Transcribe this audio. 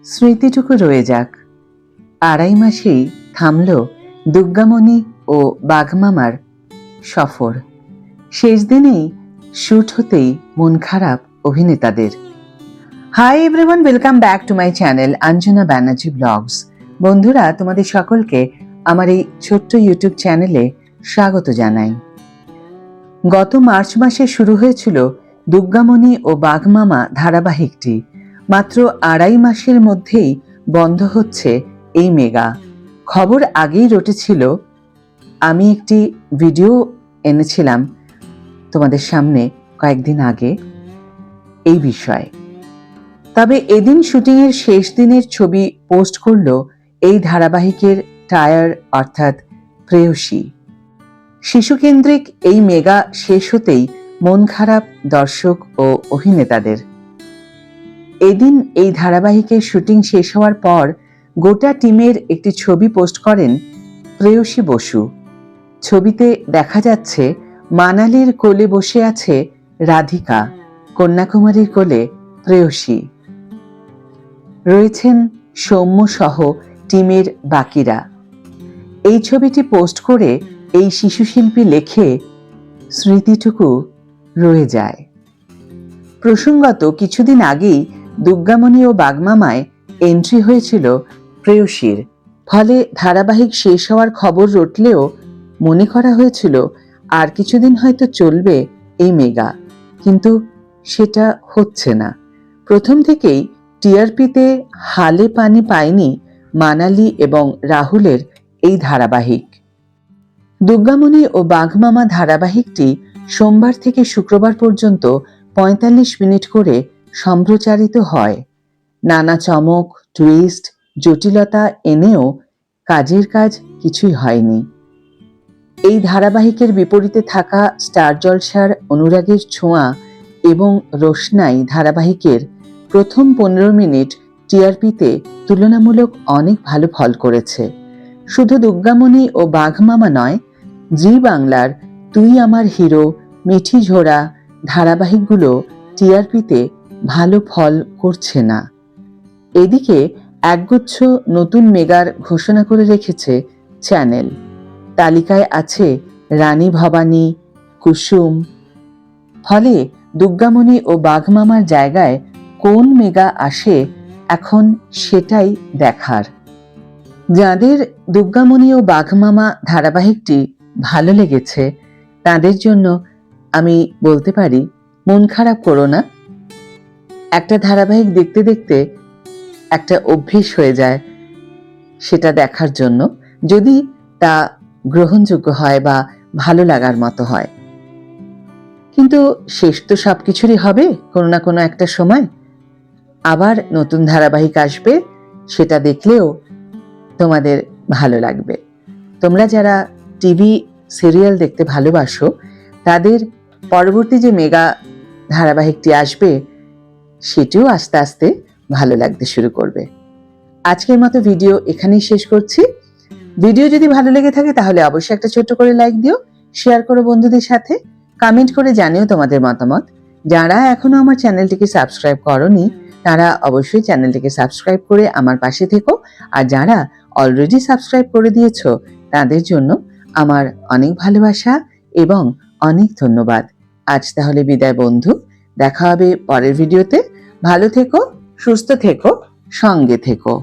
স্মৃতিটুকু রয়ে যাক। আড়াই মাসেই থামল দুর্গামণি ও বাঘমামার সফর। শেষ দিনেই শুট হতেই মন খারাপ অভিনেতাদের। Hi everyone, welcome back to my channel Anjana Banerjee vlogs. বন্ধুরা, তোমাদের সকলকে আমার এই ছোট্ট ইউটিউব চ্যানেলে স্বাগত জানাই। গত মার্চ মাসে শুরু হয়েছিল দুর্গামণি ও বাঘমামা ধারাবাহিকটি। মাত্র আড়াই মাসের মধ্যেই বন্ধ হচ্ছে এই মেগা। খবর আগেই রটেছিল। আমি একটি ভিডিও এনেছিলাম তোমাদের সামনে কয়েকদিন আগে এই বিষয়ে। তবে এদিন শুটিংয়ের শেষ দিনের ছবি পোস্ট করল এই ধারাবাহিকের টায়ার অর্থাৎ প্রেয়সী। শিশুকেন্দ্রিক এই মেগা শেষ হতেই মন খারাপ দর্শক ও অভিনেতাদের। এদিন এই ধারাবাহিকের শুটিং শেষ হওয়ার পর গোটা টিমের একটি ছবি পোস্ট করেন প্রেয়সী বসু। ছবিতে দেখা যাচ্ছে মানালির কোলে বসে আছে রাধিকা, কন্যাকুমারীর কোলে প্রেয়সী। রয়েছেন সৌম্য সহ টিমের বাকিরা। এই ছবিটি পোস্ট করে এই শিশুশিল্পী লেখে, স্মৃতিটুকু রয়ে যায়। প্রসঙ্গত, কিছুদিন আগেই দুর্গামণি ও বাঘমামায় এন্ট্রি হয়েছিল প্রেয়সীর। ফলে ধারাবাহিক শেষ হওয়ার খবর রটলেও মনে করা হয়েছিল আর কিছুদিন হয়তো চলবে এই মেগা, কিন্তু সেটা হচ্ছে না। প্রথম থেকেই টিআরপিতে হালে পানি পায়নি মানালি এবং রাহুলের এই ধারাবাহিক। দুর্গামণি ও বাঘমামা ধারাবাহিকটি সোমবার থেকে শুক্রবার পর্যন্ত ৪৫ মিনিট করে সম্প্রচারিত হয়। নানা চমক, টুইস্ট, জটিলতা এনেও কাজের কাজ কিছুই হয়নি। এই ধারাবাহিকের বিপরীতে থাকা স্টার জলসার অনুরাগের ছোঁয়া এবং রোশনাই ধারাবাহিকের প্রথম ১৫ মিনিট টিআরপিতে তুলনামূলক অনেক ভালো ফল করেছে। শুধু দুর্গামণি ও বাঘমামা নয়, জি বাংলার তুই আমার হিরো, মিঠি ঝোড়া ধারাবাহিকগুলো টিআরপিতে ভালো ফল করছে না। এদিকে একগুচ্ছ নতুন মেগার ঘোষণা করে রেখেছে চ্যানেল। তালিকায় আছে রানী ভবানী, কুসুম। ফলে দুর্গামণি ও বাঘমামার জায়গায় কোন মেগা আসে এখন সেটাই দেখার। যাদের দুর্গামণি ও বাঘমামা ধারাবাহিকটি ভালো লেগেছে তাদের জন্য আমি বলতে পারি, মন খারাপ করো না। একটা ধারাবাহিক দেখতে দেখতে একটা অভ্যেস হয়ে যায় সেটা দেখার জন্য, যদি তা গ্রহণযোগ্য হয় বা ভালো লাগার মতো হয়। কিন্তু শেষ তো সবকিছুরই হবে কোনো না কোনো একটা সময়। আবার নতুন ধারাবাহিক আসবে, সেটা দেখলেও তোমাদের ভালো লাগবে। তোমরা যারা টিভি সিরিয়াল দেখতে ভালোবাসো তাদের পরবর্তী যে মেগা ধারাবাহিকটি আসবে সেটিও আস্তে আস্তে ভালো লাগতে শুরু করবে। আজকের মতো ভিডিও এখানেই শেষ করছি। ভিডিও যদি ভালো লেগে থাকে তাহলে অবশ্যই একটা ছোট্ট করে লাইক দিও, শেয়ার করো বন্ধুদের সাথে, কমেন্ট করে জানিও তোমাদের মতামত। যারা এখনো আমার চ্যানেলটিকে সাবস্ক্রাইব করোনি তারা অবশ্যই চ্যানেলটিকে সাবস্ক্রাইব করে আমার পাশে থেকো। আর যারা অলরেডি সাবস্ক্রাইব করে দিয়েছো তাদের জন্য আমার অনেক ভালোবাসা এবং অনেক ধন্যবাদ। আজ তাহলে বিদায় বন্ধু, দেখা হবে পরের ভিডিওতে। ভালো থেকো, সুস্থ থেকো, সঙ্গে থেকো।